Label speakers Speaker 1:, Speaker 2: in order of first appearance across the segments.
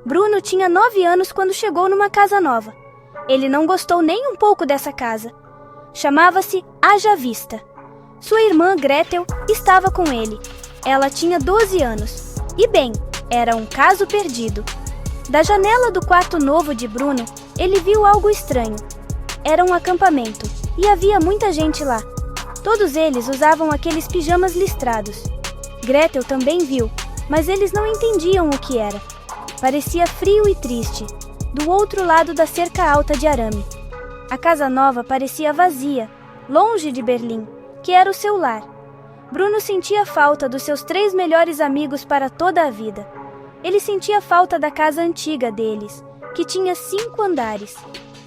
Speaker 1: Bruno tinha 9 anos quando chegou numa casa nova. Ele não gostou nem um pouco dessa casa. Chamava-se Haja Vista. Sua irmã Gretel estava com ele. Ela tinha 12 anos. E bem, era um caso perdido. Da janela do quarto novo de Bruno, ele viu algo estranho. Era um acampamento, e havia muita gente lá. Todos eles usavam aqueles pijamas listrados. Gretel também viu, mas eles não entendiam o que era. Parecia frio e triste, do outro lado da cerca alta de arame. A casa nova parecia vazia, longe de Berlim, que era o seu lar. Bruno sentia falta dos seus 3 melhores amigos para toda a vida. Ele sentia falta da casa antiga deles, que tinha 5 andares.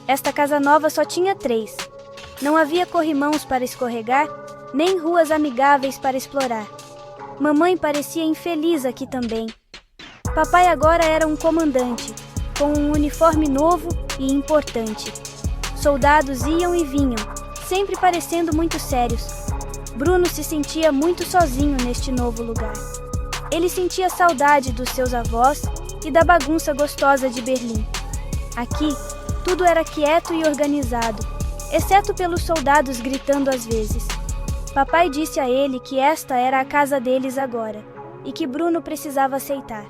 Speaker 1: Esta casa nova só tinha 3. Não havia corrimãos para escorregar, nem ruas amigáveis para explorar. Mamãe parecia infeliz aqui também. Papai agora era um comandante, com um uniforme novo e importante. Soldados iam e vinham, sempre parecendo muito sérios. Bruno se sentia muito sozinho neste novo lugar. Ele sentia saudade dos seus avós e da bagunça gostosa de Berlim. Aqui, tudo era quieto e organizado, exceto pelos soldados gritando às vezes. Papai disse a ele que esta era a casa deles agora e que Bruno precisava aceitar.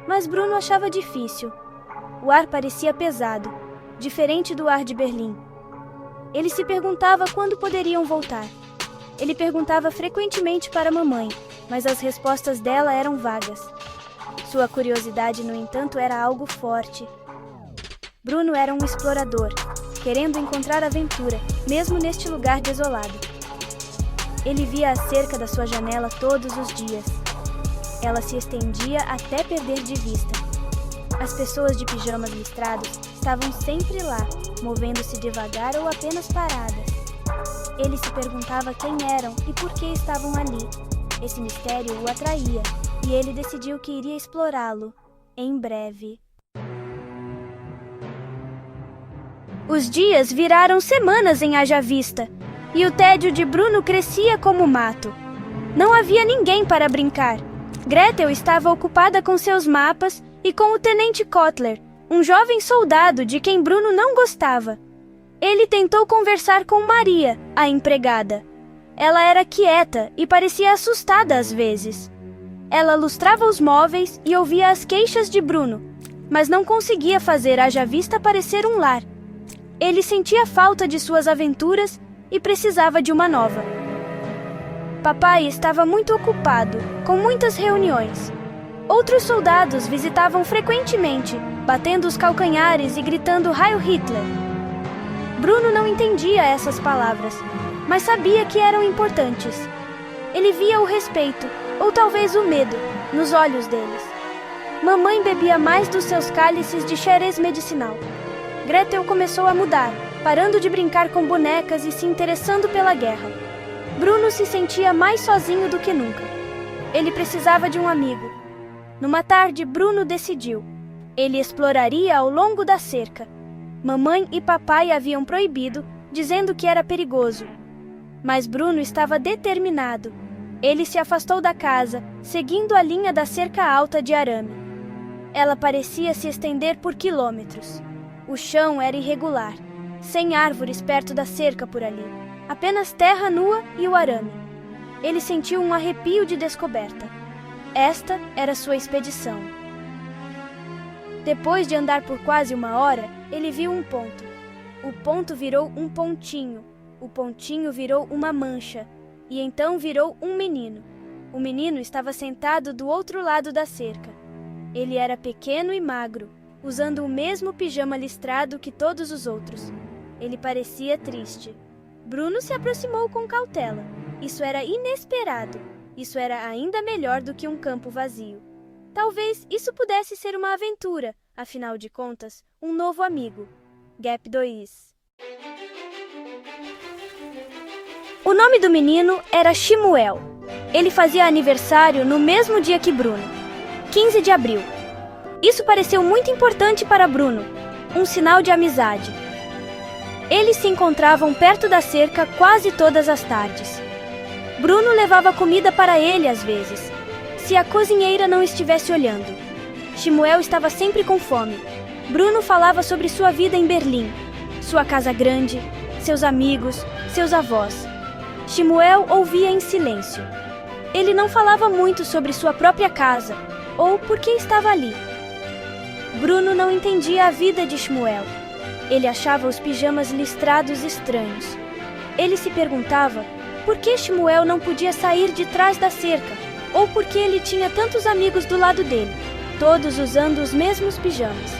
Speaker 1: Mas Bruno achava difícil. O ar parecia pesado, diferente do ar de Berlim. Ele se perguntava quando poderiam voltar. Ele perguntava frequentemente para a mamãe, mas as respostas dela eram vagas. Sua curiosidade, no entanto, era algo forte. Bruno era um explorador, querendo encontrar aventura, mesmo neste lugar desolado. Ele via a cerca da sua janela todos os dias. Ela se estendia até perder de vista. As pessoas de pijamas listrados estavam sempre lá, movendo-se devagar ou apenas paradas. Ele se perguntava quem eram e por que estavam ali. Esse mistério o atraía, e ele decidiu que iria explorá-lo, em breve. Os dias viraram semanas em Haja Vista, e o tédio de Bruno crescia como mato. Não havia ninguém para brincar. Gretel estava ocupada com seus mapas e com o tenente Kotler, um jovem soldado de quem Bruno não gostava. Ele tentou conversar com Maria, a empregada. Ela era quieta e parecia assustada às vezes. Ela lustrava os móveis e ouvia as queixas de Bruno, mas não conseguia fazer Haja Vista parecer um lar. Ele sentia falta de suas aventuras e precisava de uma nova. Papai estava muito ocupado, com muitas reuniões. Outros soldados visitavam frequentemente, batendo os calcanhares e gritando Heil Hitler. Bruno não entendia essas palavras, mas sabia que eram importantes. Ele via o respeito, ou talvez o medo, nos olhos deles. Mamãe bebia mais dos seus cálices de xerez medicinal. Gretel começou a mudar, parando de brincar com bonecas e se interessando pela guerra. Bruno se sentia mais sozinho do que nunca. Ele precisava de um amigo. Numa tarde, Bruno decidiu. Ele exploraria ao longo da cerca. Mamãe e papai haviam proibido, dizendo que era perigoso. Mas Bruno estava determinado. Ele se afastou da casa, seguindo a linha da cerca alta de arame. Ela parecia se estender por quilômetros. O chão era irregular, sem árvores perto da cerca por ali, apenas terra nua e o arame. Ele sentiu um arrepio de descoberta. Esta era sua expedição. Depois de andar por quase 1 hora, ele viu um ponto. O ponto virou um pontinho. O pontinho virou uma mancha. E então virou um menino. O menino estava sentado do outro lado da cerca. Ele era pequeno e magro, usando o mesmo pijama listrado que todos os outros. Ele parecia triste. Bruno se aproximou com cautela. Isso era inesperado. Isso era ainda melhor do que um campo vazio. Talvez isso pudesse ser uma aventura, afinal de contas, um novo amigo. Gap 2. O nome do menino era Shimuel. Ele fazia aniversário no mesmo dia que Bruno, 15 de abril. Isso pareceu muito importante para Bruno, um sinal de amizade. Eles se encontravam perto da cerca quase todas as tardes. Bruno levava comida para ele às vezes, se a cozinheira não estivesse olhando. Shmuel estava sempre com fome. Bruno falava sobre sua vida em Berlim, sua casa grande, seus amigos, seus avós. Shmuel ouvia em silêncio. Ele não falava muito sobre sua própria casa, ou por que estava ali. Bruno não entendia a vida de Shmuel. Ele achava os pijamas listrados estranhos. Ele se perguntava por que Shmuel não podia sair de trás da cerca, ou por que ele tinha tantos amigos do lado dele, todos usando os mesmos pijamas.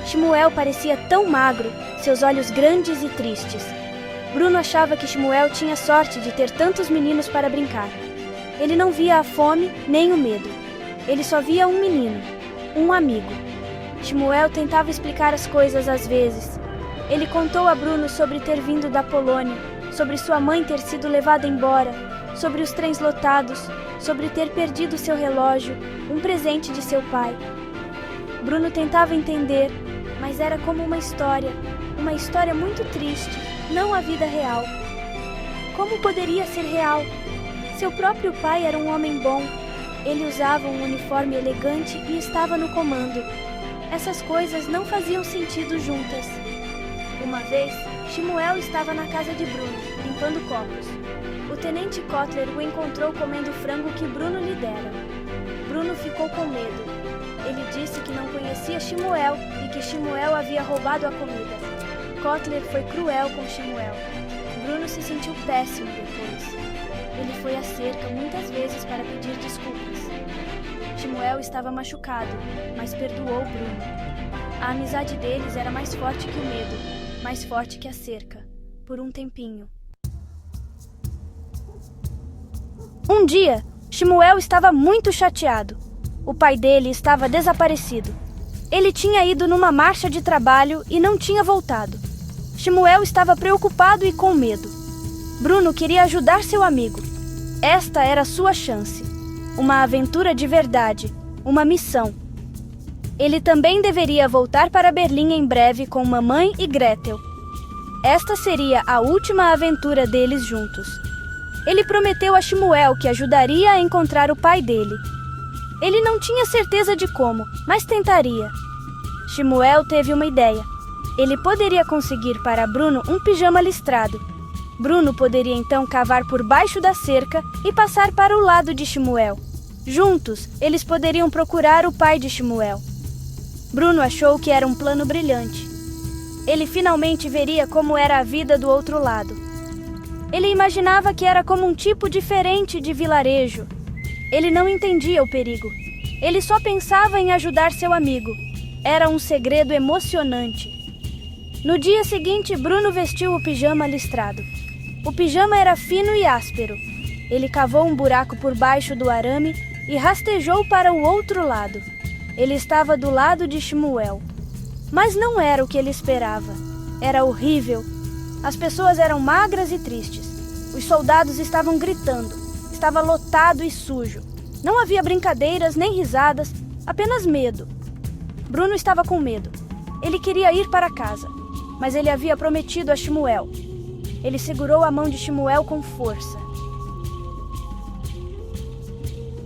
Speaker 1: Shmuel parecia tão magro, seus olhos grandes e tristes. Bruno achava que Shmuel tinha sorte de ter tantos meninos para brincar. Ele não via a fome nem o medo. Ele só via um menino, um amigo. Shmuel tentava explicar as coisas às vezes. Ele contou a Bruno sobre ter vindo da Polônia, sobre sua mãe ter sido levada embora, sobre os trens lotados, sobre ter perdido seu relógio, um presente de seu pai. Bruno tentava entender, mas era como uma história muito triste, não a vida real. Como poderia ser real? Seu próprio pai era um homem bom. Ele usava um uniforme elegante e estava no comando. Essas coisas não faziam sentido juntas. Uma vez, Shmuel estava na casa de Bruno, limpando copos. O tenente Kotler o encontrou comendo o frango que Bruno lhe dera. Bruno ficou com medo. Ele disse que não conhecia Shmuel e que Shmuel havia roubado a comida. Kotler foi cruel com Shmuel. Bruno se sentiu péssimo depois. Ele foi à cerca muitas vezes para pedir desculpas. Shmuel estava machucado, mas perdoou Bruno. A amizade deles era mais forte que o medo, mais forte que a cerca, por um tempinho. Um dia, Shmuel estava muito chateado. O pai dele estava desaparecido. Ele tinha ido numa marcha de trabalho e não tinha voltado. Shmuel estava preocupado e com medo. Bruno queria ajudar seu amigo. Esta era sua chance. Uma aventura de verdade, uma missão. Ele também deveria voltar para Berlim em breve com mamãe e Gretel. Esta seria a última aventura deles juntos. Ele prometeu a Shmuel que ajudaria a encontrar o pai dele. Ele não tinha certeza de como, mas tentaria. Shmuel teve uma ideia. Ele poderia conseguir para Bruno um pijama listrado. Bruno poderia então cavar por baixo da cerca e passar para o lado de Shmuel. Juntos, eles poderiam procurar o pai de Shmuel. Bruno achou que era um plano brilhante. Ele finalmente veria como era a vida do outro lado. Ele imaginava que era como um tipo diferente de vilarejo. Ele não entendia o perigo. Ele só pensava em ajudar seu amigo. Era um segredo emocionante. No dia seguinte, Bruno vestiu o pijama listrado. O pijama era fino e áspero. Ele cavou um buraco por baixo do arame e rastejou para o outro lado. Ele estava do lado de Shmuel. Mas não era o que ele esperava. Era horrível. As pessoas eram magras e tristes. Os soldados estavam gritando. Estava lotado e sujo. Não havia brincadeiras nem risadas, apenas medo. Bruno estava com medo. Ele queria ir para casa, mas ele havia prometido a Shmuel. Ele segurou a mão de Shmuel com força.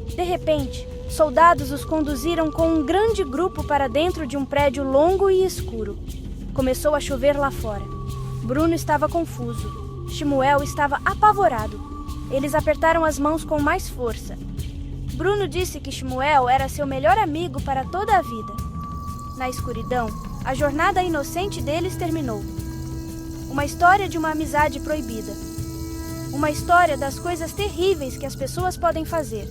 Speaker 1: De repente, soldados os conduziram com um grande grupo para dentro de um prédio longo e escuro. Começou a chover lá fora. Bruno estava confuso. Shmuel estava apavorado. Eles apertaram as mãos com mais força. Bruno disse que Shmuel era seu melhor amigo para toda a vida. Na escuridão, a jornada inocente deles terminou. Uma história de uma amizade proibida. Uma história das coisas terríveis que as pessoas podem fazer.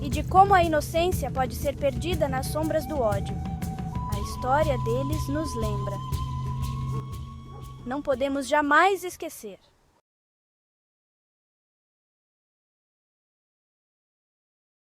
Speaker 1: E de como a inocência pode ser perdida nas sombras do ódio. A história deles nos lembra. Não podemos jamais esquecer.